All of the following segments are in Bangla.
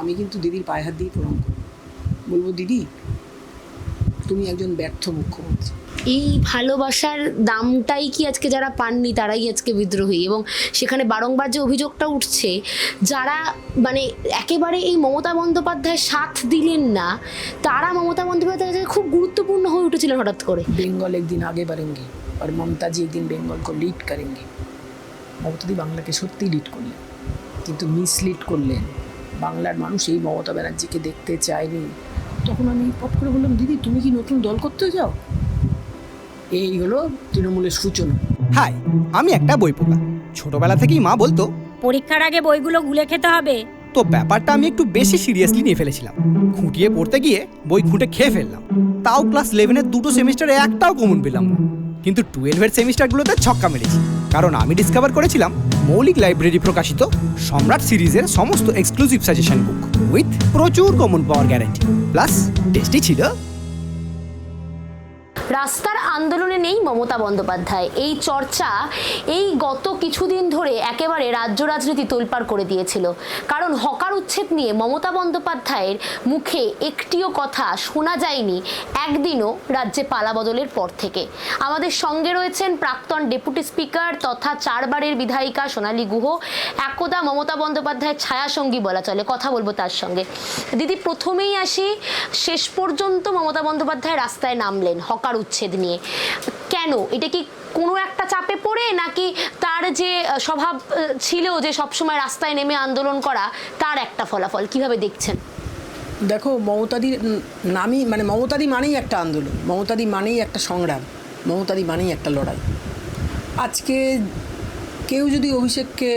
আমি কিন্তু দিদির পায়ে হাত দিয়ে প্রণাম করব, বলবো দিদি তুমি একজন ব্যর্থ মুখ্যমন্ত্রী। এই ভালোবাসার দামটাই কি আজকে যারা পাননি তারাই আজকে বিদ্রোহী, এবং সেখানে বারংবার যে অভিযোগটা উঠছে যারা মানে একেবারে এই মমতা বন্দ্যোপাধ্যায় সাথ দিলেন না তারা মমতা বন্দ্যোপাধ্যায় খুব গুরুত্বপূর্ণ হয়ে উঠেছিলেন হঠাৎ করে। বেঙ্গল একদিন আগে বাড়েঙ্গে আর মমতা জি একদিন বেঙ্গল को লিড করেंगे। মমতাদি বাংলাকে সত্যি লিড করলেন, কিন্তু মিসলিড করলেন। বাংলার মানুষ এই মমতা ব্যানার্জিকে দেখতে চায়নি। তখন আমি পট করে বললাম দিদি তুমি কি নতুন দল করতে যাও? এই হলো তৃণমূলের সূচনা। হাই, আমি একটা বই পোকা। ছোটবেলা থেকেই মা বলতো পরীক্ষার আগে বইগুলো গুলে খেতে হবে। তো ব্যাপারটা আমি একটু বেশি সিরিয়াসলি নিয়ে ফেলেছিলাম। খুঁটিয়ে পড়তে গিয়ে বই খুঁটে খেয়ে ফেললাম। তাও ক্লাস 11-এর দুটো সেমিস্টারে একটাও কমন পেলাম না, কিন্তু 12-এর সেমিস্টারগুলোতে ছক্কা মেরেছি। কারণ আমি ডিসকভার করেছিলাম মৌলিক লাইব্রেরি প্রকাশিত সম্রাট সিরিজের সমস্ত এক্সক্লুসিভ সাজেশন বুক উইথ প্রচুর কমন পাওয়ার গ্যারান্টি, প্লাস টেস্টি ছিল। রাস্তার আন্দোলনে নেই মমতা বন্দ্যোপাধ্যায়, এই চর্চা এই গত কিছুদিন ধরে একেবারে রাজ্য রাজনীতি তোলপাড় করে দিয়েছিল। কারণ হকার উচ্ছেদ নিয়ে মমতা বন্দ্যোপাধ্যায়ের মুখে একটিও কথা শোনা যায়নি একদিনও রাজ্যে পালাবদলের পর থেকে। আমাদের সঙ্গে রয়েছেন প্রাক্তন ডেপুটি স্পিকার তথা 4 বারের বিধায়িকা সোনালী গুহ, একদা মমতা বন্দ্যোপাধ্যায়ের ছায়াসঙ্গী বলা চলে। কথা বলবো তার সঙ্গে। দিদি, প্রথমেই আসি, শেষ পর্যন্ত মমতা বন্দ্যোপাধ্যায় রাস্তায় নামলেন হকার উচ্ছেদ নিয়ে, কেন? এটা কি কোনো একটা চাপে পড়ে, নাকি তার যে স্বভাব ছিল যে সবসময় রাস্তায় নেমে আন্দোলন করা তার একটা ফলাফল? কিভাবে দেখছেন? দেখো, মমতাদির নামই মানে মমতাদি মানেই একটা আন্দোলন, মমতাদি মানেই একটা সংগ্রাম, মমতাদি মানেই একটা লড়াই। আজকে কেউ যদি অভিষেককে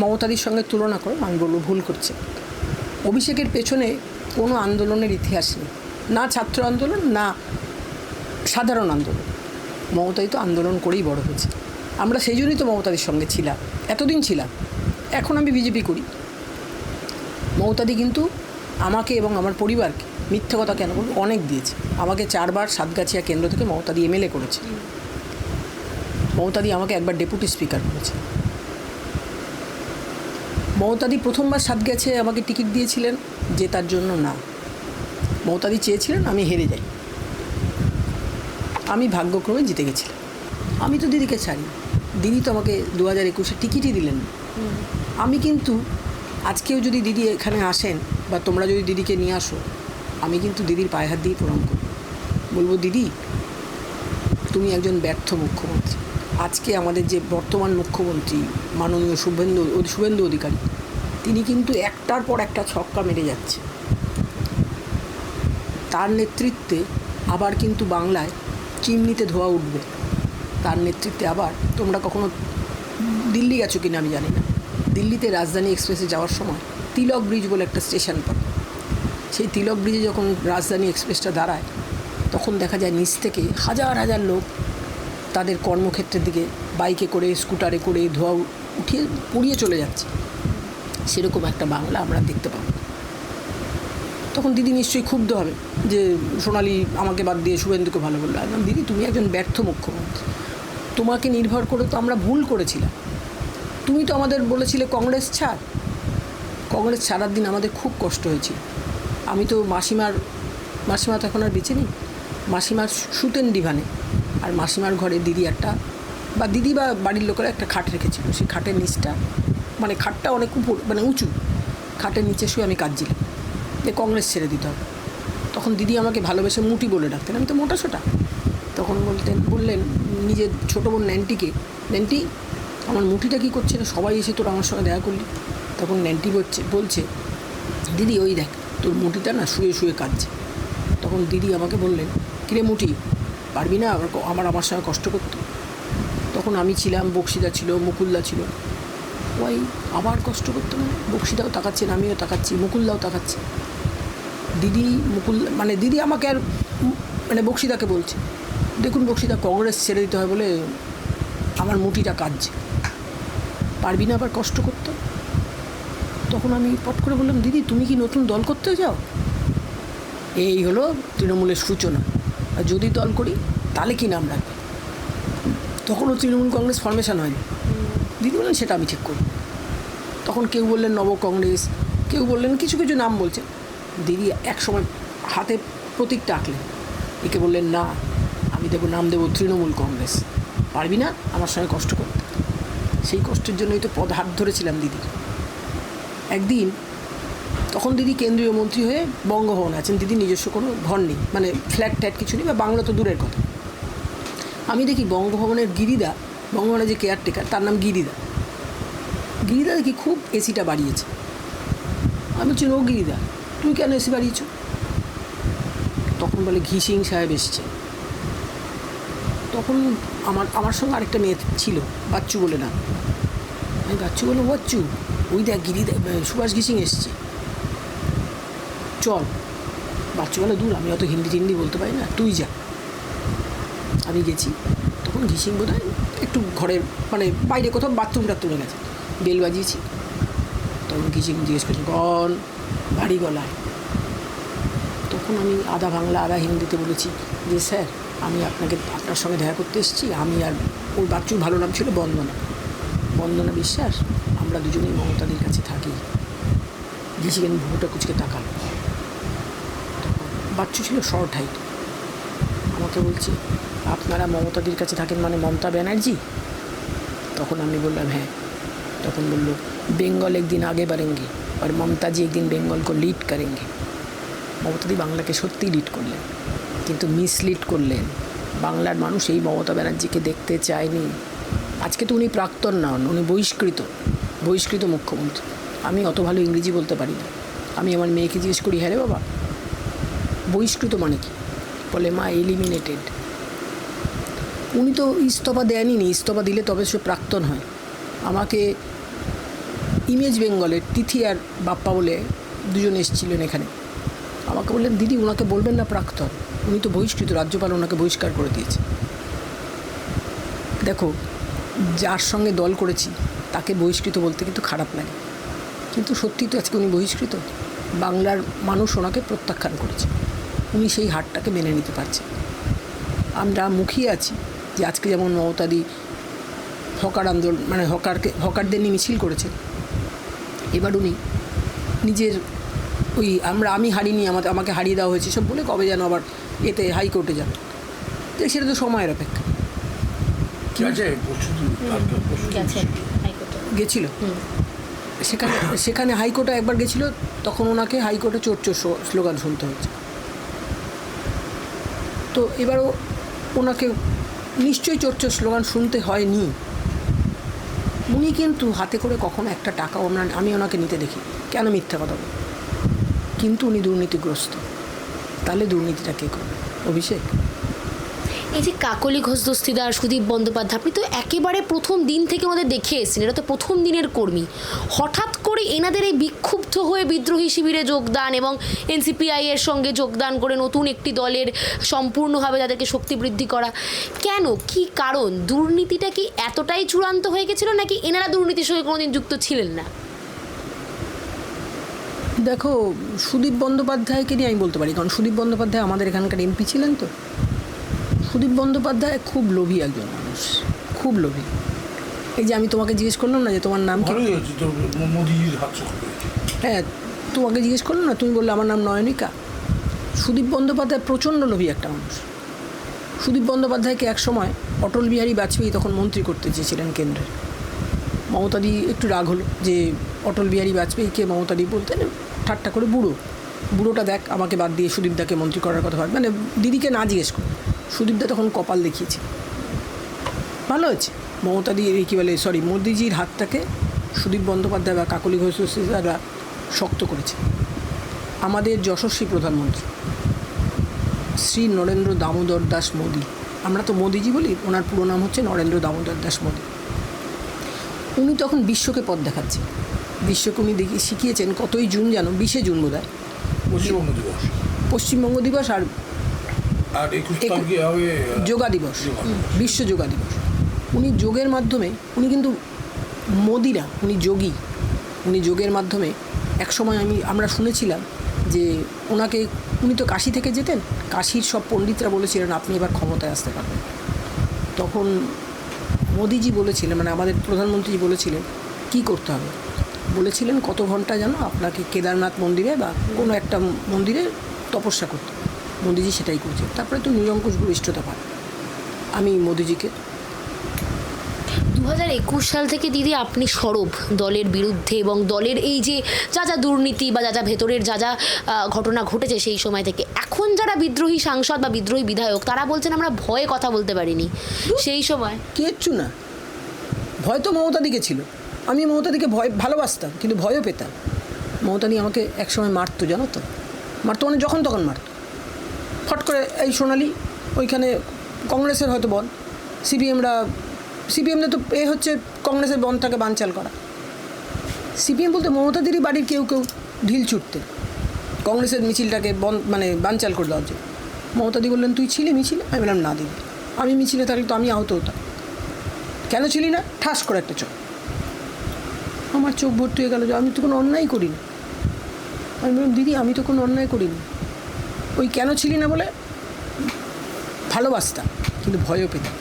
মমতাদির সঙ্গে তুলনা করে আমি বলবো ভুল করছে। অভিষেকের পেছনে কোনো আন্দোলনের ইতিহাস নেই, না ছাত্র আন্দোলন না সাধারণ আন্দোলন। মমতাদি তো আন্দোলন করেই বড় হয়েছে। আমরা সেই জন্যই তো মমতাদির সঙ্গে ছিলাম, এতদিন ছিলাম। এখন আমি বিজেপি করি। মমতাদি কিন্তু আমাকে এবং আমার পরিবারকে, মিথ্যে কথা কেন বলবো, অনেক দিয়েছে। আমাকে 4 বার সাতগাছিয়া কেন্দ্র থেকে মমতাদি এমএলএ করেছে। মমতাদি আমাকে একবার ডেপুটি স্পিকার করেছে। মমতাদি প্রথমবার সাতগাছিয়ায় আমাকে টিকিট দিয়েছিলেন জেতার জন্য না, মমতাদি চেয়েছিলেন আমি হেরে যাই। আমি ভাগ্যক্রমে জিতে গেছিলাম। আমি তো দিদিকে ছাড়ি, দিদি তো আমাকে 2021-এ টিকিটই দিলেন। আমি কিন্তু আজকেও যদি দিদি এখানে আসেন বা তোমরা যদি দিদিকে নিয়ে আসো, আমি কিন্তু দিদির পায়ে হাত দিয়ে প্রণাম করব, বলবো দিদি তুমি একজন ব্যর্থ মুখ্যমন্ত্রী। আজকে আমাদের যে বর্তমান মুখ্যমন্ত্রী মাননীয় শুভেন্দু অধিকারী, তিনি কিন্তু একটার পর একটা ছক্কা মেরে যাচ্ছে। তার নেতৃত্বে আবার কিন্তু বাংলায় চিমনিতে ধোয়া উঠবে। তার নেতৃত্বে আবার, তোমরা কখনো দিল্লি গেছো কিনা আমি জানি না, দিল্লিতে রাজধানী এক্সপ্রেসে যাওয়ার সময় তিলক ব্রিজ বলে একটা স্টেশন পাবে। সেই তিলক ব্রিজে যখন রাজধানী এক্সপ্রেসটা দাঁড়ায়, তখন দেখা যায় নিচ থেকে হাজার হাজার লোক তাদের কর্মক্ষেত্রের দিকে বাইকে করে, স্কুটারে করে ধোয়া উঠিয়ে পুড়িয়ে চলে যাচ্ছে। সেরকম একটা বাংলা আমরা দেখতে পাবো। তখন দিদি নিশ্চয়ই ক্ষুব্ধ হবে যে সোনালী আমাকে বাদ দিয়ে শুভেন্দুকে ভালো বললো। একদম দিদি তুমি একজন ব্যর্থ মুখ্যমন্ত্রী, তোমাকে নির্ভর করে তো আমরা ভুল করেছিলাম। তুমি তো আমাদের বলেছিলে কংগ্রেস ছাড়। কংগ্রেস ছাড়ার দিন আমাদের খুব কষ্ট হয়েছিল। আমি তো মাসিমা তো এখন আর বেঁচে নেই। মাসিমার শুতেন ডিভানে, আর মাসিমার ঘরে দিদি বা বাড়ির লোকেরা একটা খাট রেখেছিল। সেই খাটের নিচটা মানে খাটটা অনেক উপর মানে উঁচু, খাটের নিচে শুয়ে আমি কাঁদছিলাম যে কংগ্রেস ছেড়ে দিতে হবে। তখন দিদি আমাকে ভালোবেসে মুটি বলে ডাকতেন, আমি তো মোটা সোটা। তখন বললেন নিজের ছোটো বোন ন্যান্টিকে, ন্যান্টি আমার মুটিটা কী করছে না, সবাই এসে তোর আমার সঙ্গে দেখা করলি। তখন ন্যান্টি বলছে দিদি ওই দেখ তোর মুটিটা না শুয়ে শুয়ে কাঁদছে। তখন দিদি আমাকে বললেন কিরে মুটি, পারবি না আমার সঙ্গে কষ্ট করতে? তখন আমি ছিলাম, বক্সিদা ছিল, মুকুলদা ছিল। ওই আবার কষ্ট করতে, মানে বক্সিদাও তাকাচ্ছেন, আমিও তাকাচ্ছি, মুকুলদাও তাকাচ্ছে। দিদি আমাকে আর মানে বক্সিদাকে বলছে, দেখুন বক্সিদা কংগ্রেস ছেড়ে দিতে হয় বলে আমার মুটিটা কাঁদছে, পারবি না আবার কষ্ট করতে? তখন আমি পট করে বললাম দিদি তুমি কি নতুন দল করতে যাও? এই হলো তৃণমূলের সূচনা। আর যদি দল করি তাহলে কি নাম রাখবে? তখনও তৃণমূল কংগ্রেস ফরমেশন হয়নি। দিদি বললেন সেটা আমি ঠিক করি। তখন কেউ বললেন নব কংগ্রেস, কেউ বললেন কিছু কিছু নাম বলছেন। দিদি একসময় হাতে প্রতীকটা আঁকলেন, একে বললেন না আমি দেবো নাম দেবো তৃণমূল কংগ্রেস, পারবি না আমার সঙ্গে কষ্ট করতে। সেই কষ্টের জন্যই তো পদ হাত ধরেছিলাম দিদির। একদিন তখন দিদি কেন্দ্রীয় মন্ত্রী হয়ে বঙ্গভবনে আছেন, দিদি নিজস্ব কোনো ঘর নেই, মানে ফ্ল্যাট ট্যাট কিছু নেই, বা বাংলা তো দূরের কথা। আমি দেখি বঙ্গভবনের গিরিদা, বঙ্গভবনের যে কেয়ারটেকার তার নাম গিরিদা, গিরিদা দেখি খুব এসিটা বাড়িয়েছে। আমি বলছি ও গিরিদা তুই কেন এসি বাড়িয়েছ? তখন বলে ঘি সিং সাহেব এসছে। তখন আমার সঙ্গে আরেকটা মেয়ে ছিল, বাচ্চু বলে না। আমি বাচ্চু বলে বাচ্চু ওই দেখ গিরিদা সুভাষ ঘি সিং এসছে, চল। বাচ্চু বলে দূর আমি অত হিন্দি টিন্দি বলতে পারি না, তুই যা। আমি গেছি। তখন ঘি সিং বোধ হয় একটু ঘরের মানে বাইরে কোথাও বাথরুম টাথরুমে গেছে, বেল বাজিয়েছি। তখন ঘি সিং জিজ্ঞেস করছে গন ভারী গলায়। তখন আমি আধা বাংলা আধা হিন্দিতে বলেছি যে স্যার আমি আপনার সঙ্গে দেখা করতে এসেছি, আমি আর ওই বাচ্চুর ভালো নাম ছিল বন্দনা বিশ্বাস, আমরা দুজনেই মমতাদির কাছে থাকি। ঘি সিং ভুটা কুচকে তাকাল। বাচ্চু ছিল শর্ট হাইট, আমাকে বলছে আপনারা মমতাদির কাছে থাকেন মানে মমতা ব্যানার্জি? তখন আমি বললাম হ্যাঁ। তখন বলল বেঙ্গল একদিন আগে বাড়েঙ্গে আর মমতাজি একদিন বেঙ্গল কো লিড করেঙ্গে। মমতাদি বাংলাকে সত্যিই লিড করলেন, কিন্তু মিসলিড করলেন। বাংলার মানুষ এই মমতা ব্যানার্জিকে দেখতে চায়নি। আজকে তো উনি প্রাক্তন নন, উনি বহিষ্কৃত মুখ্যমন্ত্রী। আমি অত ভালো ইংরেজি বলতে পারি না। আমি আমার মেয়েকে জিজ্ঞেস করি হ্যাঁ রে বাবা বহিষ্কৃত মানে কি? বলে মা এলিমিনেটেড। উনি তো ইস্তফা দেনই নি, ইস্তফা দিলে তবে সে প্রাক্তন হয়। আমাকে ইমেজ বেঙ্গলের তিথি আর বাপ্পা বলে দুজন এসেছিলেন এখানে, আমাকে বললেন দিদি ওনাকে বলবেন না প্রাক্তন, উনি তো বহিষ্কৃত, রাজ্যপাল ওনাকে বহিষ্কার করে দিয়েছে। দেখো যার সঙ্গে দল করেছি তাকে বহিষ্কৃত বলতে কিন্তু খারাপ লাগে, কিন্তু সত্যি তো আজকে উনি বহিষ্কৃত। বাংলার মানুষ ওনাকে প্রত্যাখ্যান করেছে, উনি সেই হারটাকে মেনে নিতে পারছেন। আমরা মুখিয়ে আছি যে আজকে যেমন মমতাদি হকার আন্দোলন মানে হকারদের নিয়ে মিছিল করেছেন, এবার উনি নিজের ওই আমি হারিনি আমাকে হারিয়ে দেওয়া হয়েছে সব বলে কবে যেন আবার এতে হাইকোর্টে যাবে। তো সেটা তো সময়ের অপেক্ষা। গেছিল সেখানে হাইকোর্টে একবার গেছিল, তখন ওনাকে হাইকোর্টে চোর স্লোগান শুনতে হচ্ছে। তো এবারও ওনাকে নিশ্চয়ই চোর স্লোগান শুনতে হয়নি। উনি কিন্তু হাতে করে কখনো একটা টাকাও আমি ওনাকে নিতে দেখি, কেন মিথ্যা কথা বল। কিন্তু উনি দুর্নীতিগ্রস্ত, তাহলে দুর্নীতিটা কে করবে? অভিষেক। এই যে কাকলি ঘোষ দস্তিদার, সুদীপ বন্দ্যোপাধ্যায়, আপনি তো একেবারে প্রথম দিন থেকে ওনাদের দেখে এসেছেন, এরা তো প্রথম দিনের কর্মী। হঠাৎ করে এনাদের এই বিক্ষুব্ধ হয়ে বিদ্রোহী শিবিরে যোগদান এবং এনসিপিআই এর সঙ্গে যোগদান করে নতুন একটি দলের সম্পূর্ণভাবে তাদেরকে শক্তি বৃদ্ধি করা, কেন, কি কারণ? দুর্নীতিটা কি এতটাই চূড়ান্ত হয়ে গেছিল নাকি এনারা দুর্নীতির সঙ্গে কোনোদিন যুক্ত ছিলেন না? দেখো সুদীপ বন্দ্যোপাধ্যায়কে নিয়ে আমি বলতে পারি, কারণ সুদীপ বন্দ্যোপাধ্যায় আমাদের এখানকার এমপি ছিলেন। তো সুদীপ বন্দ্যোপাধ্যায় খুব লোভী একজন মানুষ, খুব লোভী। এই যে আমি তোমাকে জিজ্ঞেস করলাম না যে তোমার নাম কি, হ্যাঁ তোমাকে জিজ্ঞেস করলাম না, তুমি বললে আমার নাম নয়নিকা। সুদীপ বন্দ্যোপাধ্যায় প্রচণ্ড লোভী একটা মানুষ। সুদীপ বন্দ্যোপাধ্যায়কে এক সময় অটল বিহারী বাজপেয়ী তখন মন্ত্রী করতে চেয়েছিলেন কেন্দ্রের। মমতাদি একটু রাগ হলো যে অটল বিহারী বাজপেয়ীকে মমতাদি বলতেন ঠাট্টা করে বুড়োটা দেখ আমাকে বাদ দিয়ে সুদীপদাকে মন্ত্রী করার কথা ভাব, মানে দিদিকে না জিজ্ঞেস করে। সুদীপদা তখন কপাল দেখিয়েছে, ভালো হয়েছে। মমতাদি কী বলে মোদিজির হাতটাকে সুদীপ বন্দ্যোপাধ্যায় বা কাকলি ঘোষ দস্তিদাররা শক্ত করেছে। আমাদের যশস্বী প্রধানমন্ত্রী শ্রী নরেন্দ্র দামোদর দাস মোদি, আমরা তো মোদিজি বলি, ওনার পুরো নাম হচ্ছে নরেন্দ্র দামোদর দাস মোদি। উনি তখন বিশ্বকে পথ দেখাচ্ছেন, বিশ্বকে উনি শিখিয়েছেন। কতই জুন যেন, 20শে জুন বোধ হয় পশ্চিমবঙ্গ দিবস আর যোগা দিবস, বিশ্ব যোগা দিবস। উনি যোগের মাধ্যমে, উনি কিন্তু মোদি না, উনি যোগী। উনি যোগের মাধ্যমে একসময় আমরা শুনেছিলাম যে উনি তো কাশি থেকে যেতেন, কাশীর সব পণ্ডিতরা বলেছিলেন আপনি এবার ক্ষমতায় আসতে পারবেন। তখন মোদিজি বলেছিলেন, মানে আমাদের প্রধানমন্ত্রী বলেছিলেন কি করতে হবে, বলেছিলেন কত ঘন্টা যেন আপনাকে কেদারনাথ মন্দিরে বা কোনো একটা মন্দিরে তপস্যা করতে। মোদিজি সেটাই করছে। তারপরে তো নিরঙ্কুশ বরিষ্ঠতা পান আমি মোদিজিকে। 2021 সাল থেকে দিদি আপনি সরব দলের বিরুদ্ধে, এবং দলের এই যে যা যা দুর্নীতি বা যা যা ভেতরের যা যা ঘটনা ঘটেছে সেই সময় থেকে, এখন যারা বিদ্রোহী সাংসদ বা বিদ্রোহী বিধায়ক তারা বলছেন আমরা ভয়ে কথা বলতে পারিনি সেই সময়। কিচ্ছু না, ভয় তো মমতাদিকে ছিল। আমি মমতাদিকে ভয় ভালোবাসতাম, কিন্তু ভয়ও পেতাম। মমতাদি আমাকে একসময় মারতো, জানো তো, মারতো মানে যখন তখন মারতো। ফট করে এই সোনালি ওইখানে কংগ্রেসের হয়তো বন, সিপিএমরা তো এ হচ্ছে কংগ্রেসের বনটাকে বানচাল করা। সিপিএম বলতে মমতাদিরই বাড়ির কেউ কেউ ঢিল ছুটতে কংগ্রেসের মিছিলটাকে মানে বানচাল করে দেওয়ার জন্য। মমতাদি বললেন তুই ছিলি মিছিলে? আমি বললাম না দিদি, আমি মিছিলে থাকলে তো আমি আহত হতাম। কেন ছিলি না? ঠাস করে একটা চোখ, আমার চোখ ভর্তি হয়ে গেল যে আমি তো কোনো অন্যায় করিনি। আমি বললাম দিদি আমি তো কোনো অন্যায় করিনি। ওই কেন ছিলি না বলে ভালোবাসতাম, কিন্তু ভয়ও পেতাম,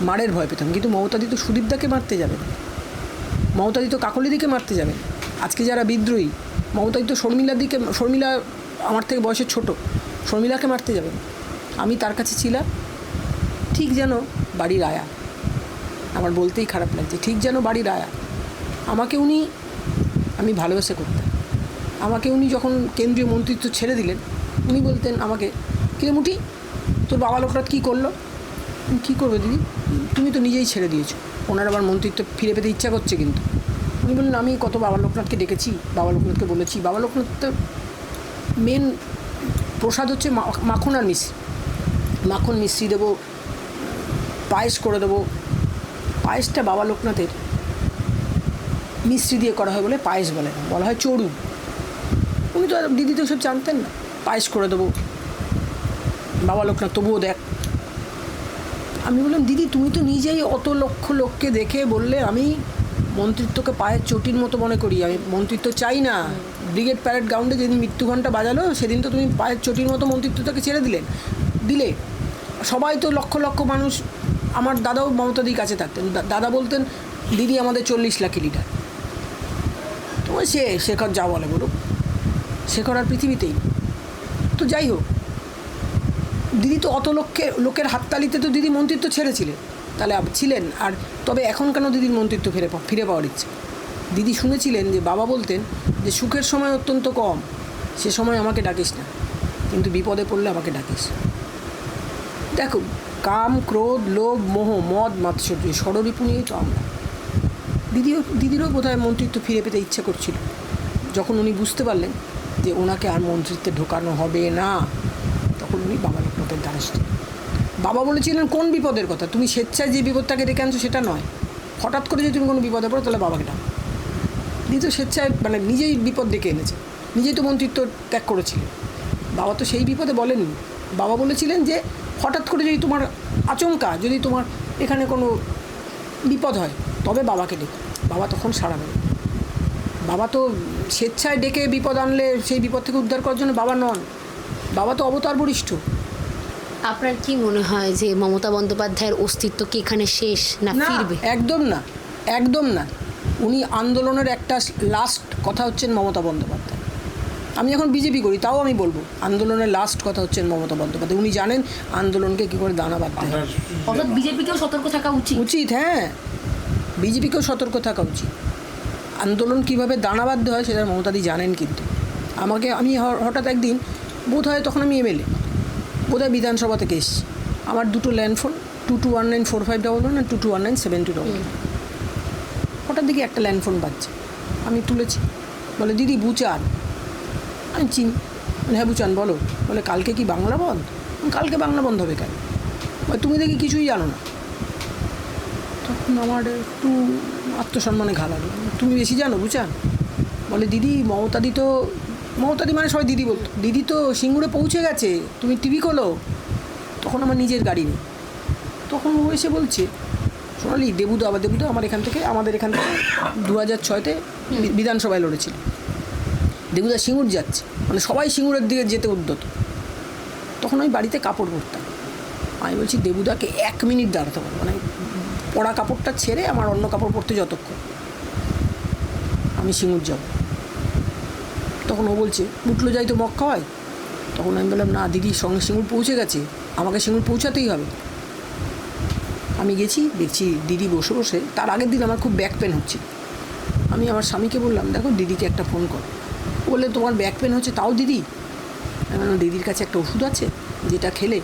মারের ভয় পেতাম। কিন্তু মমতাদি তো সুদীপদাকে মারতে যাবেন, মমতাদি তো কাকলিদিকে মারতে যাবেন। আজকে যারা বিদ্রোহী, মমতাদি তো শর্মিলা আমার থেকে বয়সে ছোট, শর্মিলাকে মারতে যাবেন। আমি তার কাছে ছিলাম ঠিক যেন বাড়ির আয়া। আমার বলতেই খারাপ লাগছে, ঠিক যেন বাড়ির আয়া। আমাকে উনি, আমি ভালোবেসে করতাম। আমাকে উনি যখন কেন্দ্রীয় মন্ত্রিত্ব ছেড়ে দিলেন, উনি বলতেন আমাকে, কিরে মুটি তোর বাবা লোকরাত কী করলো? কী করবে দিদি, তুমি তো নিজেই ছেড়ে দিয়েছো। ওনার আবার মন্ত্রিত্ব ফিরে পেতে ইচ্ছা করছে। কিন্তু উনি বললেন আমি কত বাবা লোকনাথকে ডেকেছি, বাবা লোকনাথকে বলেছি। বাবা লোকনাথের মেন প্রসাদ হচ্ছে মাখন আর মিশ্রি। মাখন মিশ্রি দেবো, পায়েস করে দেবো। পায়েসটা বাবা লোকনাথের মিশ্রি দিয়ে করা হয় বলে পায়েস বলে না, বলা হয় চড়ু। উনি তো দিদি তো সব জানতেন না। পায়েস করে দেবো, বাবা লোকনাথ তবুও দেখ। আমি বললাম দিদি তুমি তো নিজেই অত লক্ষ লোককে দেখে বললে আমি মন্ত্রিত্বকে পায়ের চটির মতো মনে করি, আমি মন্ত্রিত্ব চাই না। ব্রিগেড প্যারেড গ্রাউন্ডে যেদিন মৃত্যু ঘণ্টা বাজালো সেদিন তো তুমি পায়ের চটির মতো মন্ত্রিত্বটাকে ছেড়ে দিলে। সবাই তো লক্ষ লক্ষ মানুষ, আমার দাদাও মমতাদির কাছে থাকতেন। দাদা বলতেন দিদি আমাদের 40 লাখ লিডার। তো শেখর যা বলে বলুক, শেখর আর পৃথিবীতেই। তো যাই হোক, দিদি তো অত লোকের হাততালিতে তো দিদি মন্ত্রিত্ব ছেড়েছিলেন, তাহলে ছিলেন। আর তবে এখন কেন দিদির মন্ত্রিত্ব ফিরে পাওয়ার ইচ্ছে? দিদি শুনেছিলেন যে বাবা বলতেন যে সুখের সময় অত্যন্ত কম, সে সময় আমাকে ডাকিস না, কিন্তু বিপদে পড়লে আমাকে ডাকিস। দেখো, কাম, ক্রোধ, লোভ, মোহ, মদ, মাৎসর্য, ষড়রিপু নিয়েই তো আমরা। দিদিরও বোধহয় মন্ত্রিত্ব ফিরে পেতে ইচ্ছা করছিল, যখন উনি বুঝতে পারলেন যে ওনাকে আর মন্ত্রিত্বে ঢোকানো হবে না। তখন উনি বাবা লোকনাথের দ্বারস্থ। বাবা বলেছিলেন কোন বিপদের কথা, তুমি স্বেচ্ছায় যে বিপদটাকে ডেকে আনছো সেটা নয়, হঠাৎ করে যদি তুমি কোনো বিপদে পড়ো তাহলে বাবাকে ডাকো। দিদি তো স্বেচ্ছায় মানে নিজেই বিপদ ডেকে এনেছে, নিজেই তো মন্ত্রিত্ব ত্যাগ করেছিলেন। বাবা তো সেই বিপদে বলেননি। বাবা বলেছিলেন যে হঠাৎ করে যদি তোমার আচমকা যদি তোমার এখানে কোনো বিপদ হয় তবে বাবাকে ডেকো। বাবা তখন সাড়া দেবে। বাবা তো স্বেচ্ছায় ডেকে বিপদ আনলে সেই বিপদ থেকে উদ্ধার করার জন্য বাবা নন, বাবা তো অবতার বরিষ্ঠ। আপনার কি মনে হয় যে মমতা বন্দ্যোপাধ্যায়ের অস্তিত্ব কি এখানে শেষ, না ফিরবে? একদম না, একদম না। উনি আন্দোলনের একটা লাস্ট কথা হচ্ছেন মমতা বন্দ্যোপাধ্যায়। আমি এখন বিজেপি করি, তাও আমি বলবো আন্দোলনের লাস্ট কথা হচ্ছেন মমতা বন্দ্যোপাধ্যায়। উনি জানেন আন্দোলনকে কী করে দানা বাঁধতে হয়। অর্থাৎ বিজেপিকেও সতর্ক থাকা উচিত। হ্যাঁ, বিজেপিকেও সতর্ক থাকা উচিত। আন্দোলন কীভাবে দানা বাঁধতে হয় সেটা মমতাদি জানেন। কিন্তু আমি হঠাৎ একদিন বোধহয় তখন আমি এমএলএ, বোধহয় বিধানসভা থেকে এসেছি। আমার দুটো ল্যান্ডফোন 22194511 আর 22197211। হঠাৎ দেখি একটা ল্যান্ডফোন বাজছে, আমি তুলেছি। বলে দিদি বুচান। আমি চিনি। হ্যাঁ বুচান বলো। বলে কালকে কি বাংলা বন্ধ? কালকে বাংলা বন্ধ হবে কেন? তুমি দেখি কিছুই জানো না। তখন আমার একটু আত্মসম্মানে ঘা লাগলো। তুমি বেশি জানো বুচান? বলে দিদি মমতাদি মানে সবাই দিদি বলতো, দিদি তো সিঙ্গুরে পৌঁছে গেছে, তুমি টিভি খোলো। তখন আমার নিজের গাড়ি নেই। তখন ও এসে বলছে সোনালি দেবুদা আমাদের এখান থেকে 2006-তে বিধানসভায় লড়েছিল। দেবুদা সিঙ্গুর যাচ্ছে, মানে সবাই সিঙ্গুরের দিকে যেতে উদ্যত। তখন আমি বাড়িতে কাপড় পরতাম। আমি বলছি দেবুদাকে 1 মিনিট দাঁড়াতে পারবো, মানে পরা কাপড়টা ছেড়ে আমার অন্য কাপড় পরতে যতক্ষণ। আমি সিঙ্গুর যাব। তখন ও বলছে উঠলো যাই তো মক্কা হয়। তখন আমি বললাম না দিদির সঙ্গে সিঙ্গুর পৌঁছে গেছে, আমাকে সিঙ্গুর পৌঁছাতেই হবে। আমি গেছি, দেখছি দিদি বসে বসে, তার আগের দিন আমার খুব ব্যাক পেন হচ্ছে। আমি আমার স্বামীকে বললাম দেখো দিদিকে একটা ফোন কর। বললে তোমার ব্যাক পেন হচ্ছে তাও দিদি? আমি বললাম দিদির কাছে একটা ওষুধ আছে যেটা খেলে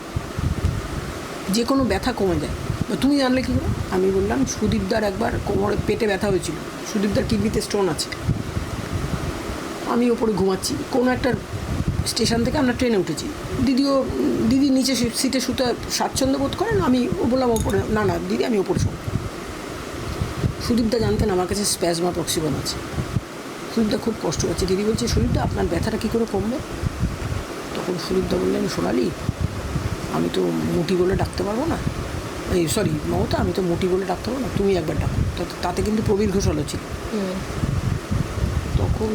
যে কোনো ব্যথা কমে যায়। তুমি জানলে কী করে? আমি বললাম সুদীপদার একবার কোমরে পেটে ব্যথা হয়েছিল, সুদীপদার কিডনিতে স্টোন আছে। আমি ওপরে ঘুমাচ্ছি, কোনো একটা স্টেশন থেকে আমরা ট্রেনে উঠেছি, দিদি নিচে সিটে শুতে স্বাচ্ছন্দ্য বোধ করেন। আমি বললাম ওপরে, না না দিদি আমি ওপরে শোন। সুদীপদা জানতেন আমার কাছে স্প্যাজমাপক্সিবন আছে। সুদীপদা খুব কষ্ট পাচ্ছে। দিদি বলছে সুদীপদা আপনার ব্যথাটা কী করে কমবে? তখন সুদীপদা বললেন সোনালি আমি তো মুটি বলে ডাকতে পারবো না, এই সরি মমতা আমি তো মুটি বলে ডাকতে পারবো না, তুমি একবার ডাকো। তাতে কিন্তু প্রবীর ঘোষালও ছিল। তখন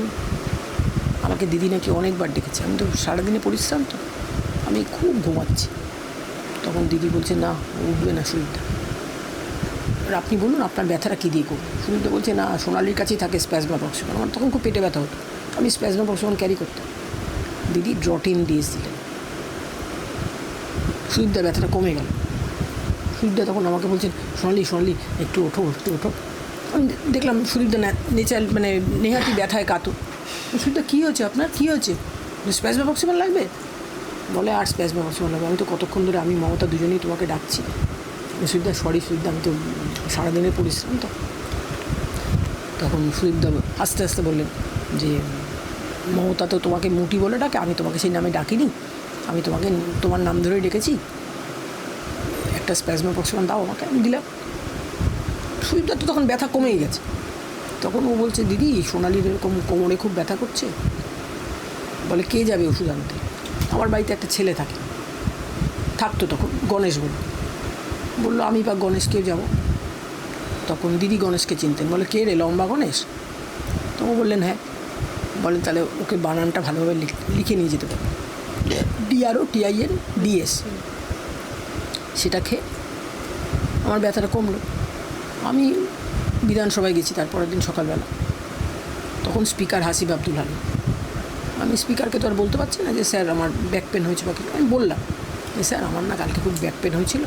আমাকে দিদি নাকি অনেকবার ডেকেছে। আমি তো সারাদিনে পরিশ্রাম, তো আমি খুব ঘুমাচ্ছি। তখন দিদি বলছে না উঠবে না সুদীপদা, আর আপনি বলুন আপনার ব্যথাটা কী দিয়ে করবো। সুদীপদা বলছে না সোনালির কাছেই থাকে স্প্যাজমাপক্সিবন। আমার তখন খুব পেটে ব্যথা হতো, আমি স্প্যাজমাপক্সিবন ক্যারি করতাম। দিদি ড্রটিন দিয়েছিলেন, সুদীপদার ব্যথাটা কমে গেল। সুদীপদা তখন আমাকে বলছেন সোনালি একটু ওঠো একটু ওঠো। আমি দেখলাম সুদীপদা নেচার মানে নেহাতি ব্যথায় কাতো। সুদীপদা কী হয়েছে আপনার, কী হয়েছে? স্প্যাজমাপক্সিবন লাগবে? বলে আর স্প্যাজমাপক্সিবন লাগবে? আমি তো কতক্ষণ ধরে আমি মমতা দুজনেই তোমাকে ডাকছি। সুদীপদা সরি সুদীপদা আমি তো সারাদিনের পরিশ্রম তো। তখন সুদীপদা আস্তে আস্তে বললেন যে মমতা তো তোমাকে মুটি বলে ডাকে, আমি তোমাকে সেই নামে ডাকিনি, আমি তোমাকে তোমার নাম ধরেই ডেকেছি, একটা স্প্যাজমাপক্সিবন দাও আমাকে। আমি দিলাম। সুদীপদার তো তখন ব্যথা কমেই গেছে। তখন ও বলছে দিদি সোনালির এরকম কোমরে খুব ব্যথা করছে। বলে কে যাবে ওষুধ আনতে? আমার বাড়িতে একটা ছেলে থাকতো তখন, গণেশ বললো আমি বা গণেশকেও যাব। তখন দিদি গণেশকে চিনতেন। বলে কে রে, লম্বা গণেশ? তো ও বললেন হ্যাঁ। বলেন তাহলে ওকে বানানটা ভালোভাবে লিখে নিয়ে যেতে পারবে, DROTINDS। সেটা খেয়ে আমার ব্যথাটা কমলো। আমি বিধানসভায় গেছি তারপরের দিন সকালবেলা। তখন স্পিকার হাসিব আব্দুল হালিম। আমি স্পিকারকে তো আর বলতে পারছি না যে স্যার আমার ব্যাক পেন হয়েছে বা কিছু। আমি বললাম যে স্যার আমার না কালকে খুব ব্যাক পেন হয়েছিল।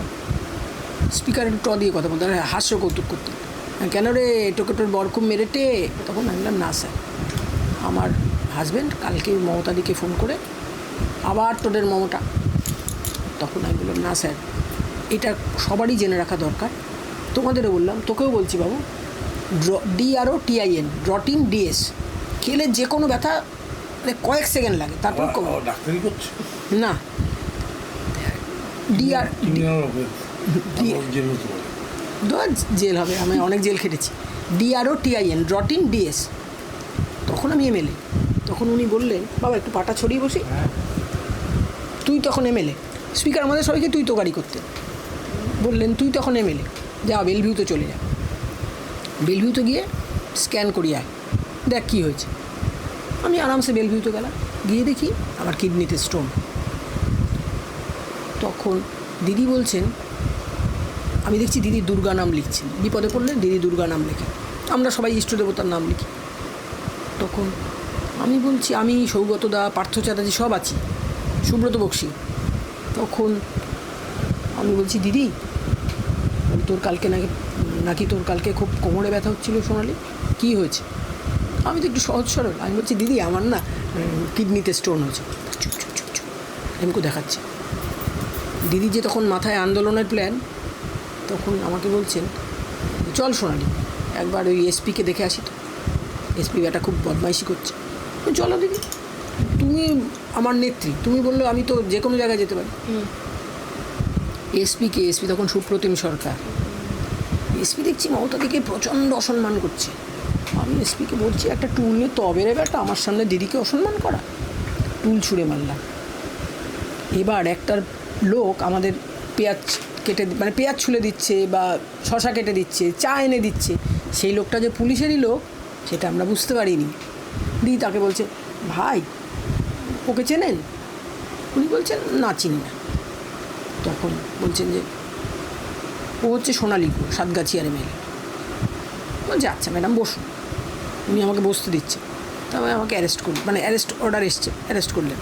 স্পিকার একটু ট দিয়ে কথা বলতে, হাস্য কৌতুক করতে, কেন রে টোকেটোর বর খুব মেরেটে? তখন আমি বললাম না স্যার আমার হাজব্যান্ড কালকে মমতাদিকে ফোন করে আবার তোদের মমতা। তখন আমি বললাম না স্যার এটা সবারই জেনে রাখা দরকার, তোমাদেরও বললাম, তোকেও বলছি বাবু, DROTIN ড্রটিন DS খেলে যে কোনো ব্যথা কয়েক সেকেন্ড লাগে, তারপর ডাক্তারি করছে না জেল হবে, আমি অনেক জেল খেটেছি। DROTIN Drotin DS। তখন আমি MLA। তখন উনি বললেন বাবা একটু পাটা ছড়িয়ে বসি। তুই তখন MLA, স্পিকার আমাদের সবাইকে তুই তো গাড়ি করতে বললেন, তুই তখন MLA, যা বেলভিউতে চলে যা, বেলভিউতে গিয়ে স্ক্যান করি আয়, দেখ কী হয়েছে। আমি আরামসে বেলভিউতে গেলাম, গিয়ে দেখি আমার কিডনিতে স্টোন। তখন দিদি বলছেন, আমি দেখছি দিদি দুর্গা নাম লিখছেন, বিপদে পড়লে দিদি দুর্গা নাম লেখেন, আমরা সবাই ইষ্ট দেবতার নাম লিখি। তখন আমি বলছি আমি সৌগতদা, পার্থ চ্যাটার্জি সব আছি, সুব্রত বক্সি। তখন আমি বলছি দিদি তোর কালকে নাকি তোর কালকে খুব কোমরে ব্যথা হচ্ছিলো সোনালি, কী হয়েছে? আমি তো একটু সহজ সরল, আমি বলছি দিদি আমার না কিডনিতে স্টোন হয়েছে। চুপ চুপ চুপ চুপ এমকো দেখাচ্ছে। দিদি যে তখন মাথায় আন্দোলনের প্ল্যান, তখন আমাকে বলছেন চল সোনালি একবার ওই এসপিকে দেখে আসি। তো এসপি ব্যাটা খুব বদমাইশি করছে। চলো দিদি, তুমি আমার নেত্রী, তুমি বললো আমি তো যে কোনো জায়গায় যেতে পারি। এসপি তখন সুপ্রতিম সরকার। এসপি দেখছি মমতাদিকে প্রচণ্ড অসম্মান করছে। আমি এসপিকে বলছি একটা টুল নিয়ে তবে রে ব্যাটা আমার সামনে দিদিকে অসম্মান করা, টুল ছুঁড়ে মারলাম। এবার একটা লোক আমাদের পেঁয়াজ কেটে মানে পেঁয়াজ ছুলে দিচ্ছে বা শশা কেটে দিচ্ছে, চা এনে দিচ্ছে, সেই লোকটা যে পুলিশেরই লোক সেটা আমরা বুঝতে পারিনি। দিদি তাকে বলছে ভাই ওকে চেনেন? উনি বলছেন না চিনি না। তখন বলছেন যে ও হচ্ছে সোনালি সাতগাছিয়ার MLA। বলছে আচ্ছা ম্যাডাম বসুন। উনি আমাকে বসতে দিচ্ছে, তবে আমাকে অ্যারেস্ট করলেন, মানে অ্যারেস্ট অর্ডার এসছে, অ্যারেস্ট করলেন।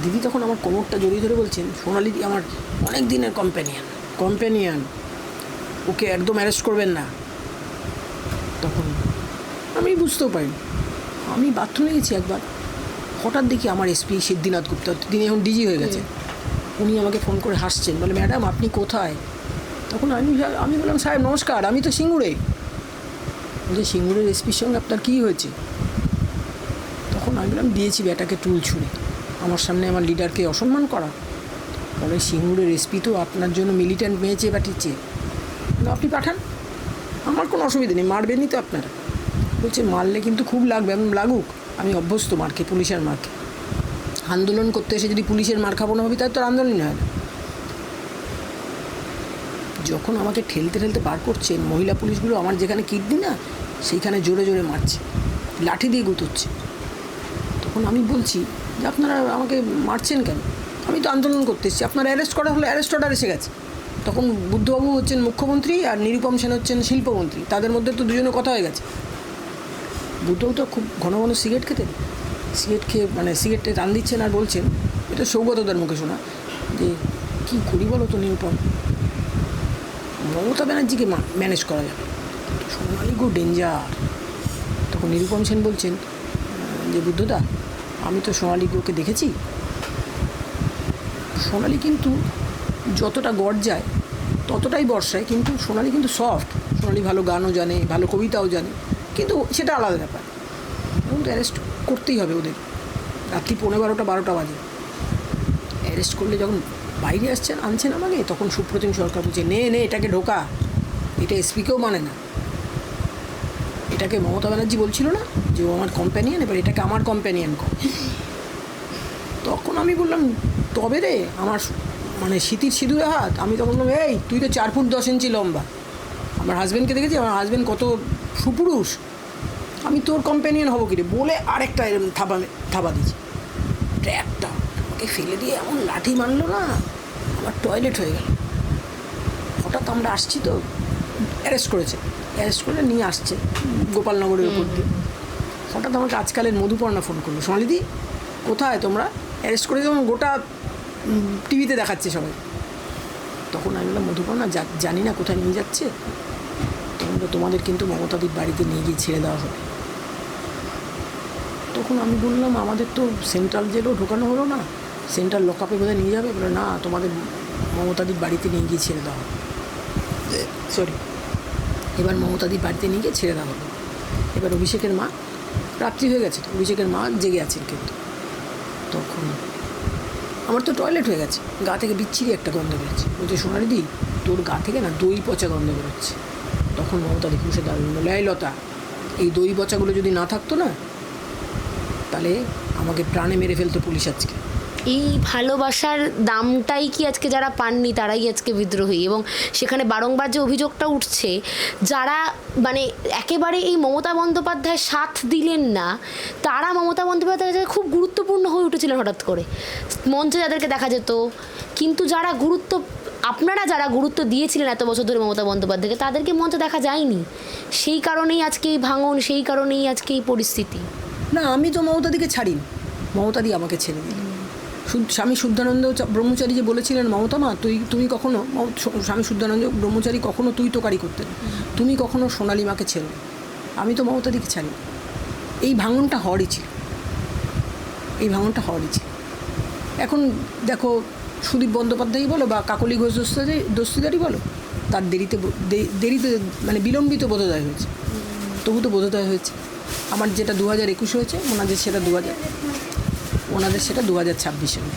দিদি তখন আমার কোমরটা জড়িয়ে ধরে বলছেন, সোনালি আমার অনেক দিনের কম্প্যানিয়ান, ওকে একদম অ্যারেস্ট করবেন না। তখন আমি বুঝতেও পারিনি। আমি বাথরুমে গেছি একবার, হঠাৎ দেখি আমার এসপি সিদ্ধিনাথ গুপ্তা, তিনি এখন ডিজি হয়ে গেছে, উনি আমাকে ফোন করে হাসছেন, বলে ম্যাডাম আপনি কোথায়? তখন আমি বললাম সাহেব নমস্কার, আমি তো সিঙ্গুরে। বলছে সিঙ্গুরের এসপির সঙ্গে আপনার কী হয়েছে? তখন আমি বললাম দিয়েছি ব্যাটাকে টুল ছুঁড়ে, আমার সামনে আমার লিডারকে অসম্মান করা। বলে সিঙ্গুরের এসপি তো আপনার জন্য মিলিট্যান্ট মেয়ে চেয়ে পাঠিয়েছে, আপনি পাঠান, আমার কোনো অসুবিধা নেই, মারবেনই তো আপনারা। বলছে মারলে কিন্তু খুব লাগবে, আমি লাগুক, আমি অভ্যস্ত মারকে, পুলিশের মারকে। আন্দোলন করতে এসে যদি পুলিশের মার খাবো না ভাবি, তাই তো আন্দোলনই হয় না। যখন আমাকে ঠেলতে ঠেলতে বার করছেন, মহিলা পুলিশগুলো আমার যেখানে কিডনি না, সেইখানে জোরে জোরে মারছে, লাঠি দিয়ে গুঁতোচ্ছে। তখন আমি বলছি যে আপনারা আমাকে মারছেন কেন? আমি তো আন্দোলন করতে এসেছি, আপনারা অ্যারেস্ট করা হলে অ্যারেস্ট অর্ডার এসে গেছে। তখন বুদ্ধবাবু হচ্ছেন মুখ্যমন্ত্রী আর নিরুপম সেন হচ্ছেন শিল্পমন্ত্রী, তাদের মধ্যে তো দুজনে কথা হয়ে গেছে। বুদ্ধবাবু তো খুব ঘন ঘন সিগারেট খেতেন, সিগারেট খেয়ে মানে সিগারেটে টান দিচ্ছেন আর বলছেন, এটা সৌগতদার মুখে শোনা, যে কী করি বলো তো নিরুপম, মমতা ব্যানার্জিকে ম্যানেজ করা যাবে, কিন্তু সোনালি গো ডেঞ্জার। তখন নিরুপম সেন বলছেন যে বুদ্ধদা, আমি তো সোনালি গোকে দেখেছি, সোনালি কিন্তু যতটা গর্জায় ততটাই বর্ষায়, কিন্তু সোনালি কিন্তু সফট, সোনালি ভালো গানও জানে, ভালো কবিতাও জানে, কিন্তু সেটা আলাদা ব্যাপার। এখন তো অ্যারেস্ট করতেই হবে ওদের, রাত্রি 11:30-12টা বাজে। অ্যারেস্ট করলে যখন বাইরে আনছেন আমাকে, তখন সুপ্রতিম সরকার বলছে নে এটাকে ঢোকা, এটা এসপিকেও মানে না, এটাকে মমতা ব্যানার্জি বলছিল না যে ও আমার কম্প্যানিয়ান, এবার এটাকে আমার কম্প্যানিয়ান কর। তখন আমি বললাম তবে রে আমার মানে স্মৃতির সিঁদুরে হাত। আমি তখন বললাম এই তুই তো 4 ফুট 10 ইঞ্চি লম্বা, আমার হাজব্যান্ডকে দেখেছি, আমার হাজব্যান্ড কত সুপুরুষ, আমি তোর কম্প্যানিয়ান হবো কি রে, বলে আরেকটা এরকম থাবা দিয়েছি, ট্র্যাকটা আমাকে ফেলে দিয়ে এমন লাঠি মারলো না, আমার টয়লেট হয়ে গেল। হঠাৎ আমরা আসছি তো, অ্যারেস্ট করে নিয়ে আসছে গোপালনগরের উপর দিয়ে। হঠাৎ আমাকে আজকালের মধুপর্ণা ফোন করলো, সোনালিদি কোথায় তোমরা, অ্যারেস্ট করে যেমন গোটা টিভিতে দেখাচ্ছে সবাই। তখন আমি বললাম মধুপর্ণা জানি না কোথায় নিয়ে যাচ্ছে, তোমরা তোমাদের কিন্তু মমতাদির বাড়িতে নিয়ে গিয়ে ছেড়ে দেওয়া হবে। তখন আমি বললাম আমাদের তো সেন্ট্রাল জেলও ঢোকানো হলো না, সেন্ট্রাল লকআপে বোধহয় নিয়ে যাবে। বলে না, তোমাদের মমতাদির বাড়িতে নিয়ে গিয়ে ছেড়ে দেওয়া হবে। সরি, এবার মমতাদির বাড়িতে নিয়ে গিয়ে ছেড়ে দেওয়া হলো। এবার অভিষেকের মা, রাত্রি হয়ে গেছে তো, অভিষেকের মা জেগে আছেন কিন্তু। তখন আমার তো টয়লেট হয়ে গেছে, গা থেকে বিচ্ছিরি একটা গন্ধ বেরোচ্ছে। বলছে সোনালিদি তোর গা থেকে না দই পচা গন্ধ বেরোচ্ছে। তখন মমতাদি খুশে দাঁড়িয়ে বলল, এই লতা, এই দই পচাগুলো যদি না থাকতো না, তাহলে আমাকে প্রাণে মেরে ফেলতো পুলিশ আজকে। এই ভালোবাসার দামটাই কি আজকে যারা পাননি তারাই আজকে বিদ্রোহী। এবং সেখানে বারংবার যে অভিযোগটা উঠছে, যারা মানে একেবারে এই মমতা বন্দ্যোপাধ্যায় সাথ দিলেন না, তারা মমতা বন্দ্যোপাধ্যায় খুব গুরুত্বপূর্ণ হয়ে উঠেছিলেন হঠাৎ করে, মঞ্চে যাদেরকে দেখা যেত। কিন্তু আপনারা যারা গুরুত্ব দিয়েছিলেন এত বছর ধরে মমতা বন্দ্যোপাধ্যায়কে, তাদেরকে মঞ্চে দেখা যায়নি। সেই কারণেই আজকে এই ভাঙন, সেই কারণেই আজকে এই পরিস্থিতি। না, আমি তো মমতাদিকে ছাড়িনি, মমতাদি আমাকে ছেড়ে দিল। স্বামী শুদ্ধানন্দ ব্রহ্মচারী যে বলেছিলেন, মমতা মা তুমি কখনো, স্বামী শুদ্ধানন্দ ব্রহ্মচারী কখনো তুই তোকারি করতেন, তুমি কখনো সোনালি মাকে ছেড়ো। আমি তো মমতাদিকে ছাড়ি। এই ভাঙনটা হওয়ারই ছিল, এখন দেখো সুদীপ বন্দ্যোপাধ্যায় বলো বা কাকলি ঘোষ দস্তিদারি বলো, তার দেরিতে মানে বিলম্বিত বোধোদয় হয়েছে, তবু তো বোধোদয় হয়েছে। আমার যেটা 2021 হয়েছে, ওনাদের সেটা 2026 হবে।